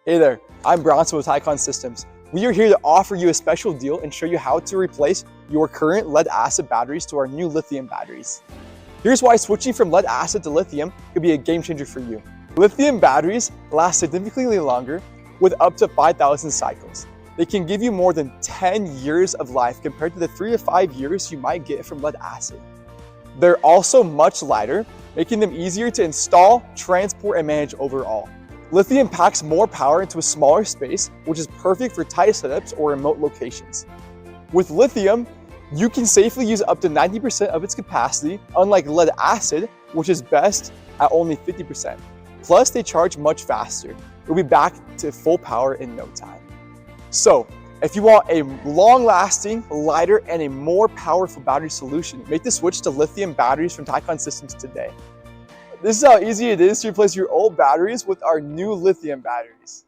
Hey there, I'm Bronson with Tycon Systems. We are here to offer you a special deal and show you how to replace your current lead-acid batteries to our new lithium batteries. Here's why switching from lead-acid to lithium could be a game changer for you. Lithium batteries last significantly longer with up to 5,000 cycles. They can give you more than 10 years of life compared to the 3 to 5 years you might get from lead-acid. They're also much lighter, making them easier to install, transport, and manage overall. Lithium packs more power into a smaller space, which is perfect for tight setups or remote locations. With lithium, you can safely use up to 90% of its capacity, unlike lead acid, which is best at only 50%. Plus, they charge much faster. You'll be back to full power in no time. So, if you want a long-lasting, lighter, and a more powerful battery solution, make the switch to lithium batteries from Tycon Systems today. This is how easy it is to replace your old batteries with our new lithium batteries.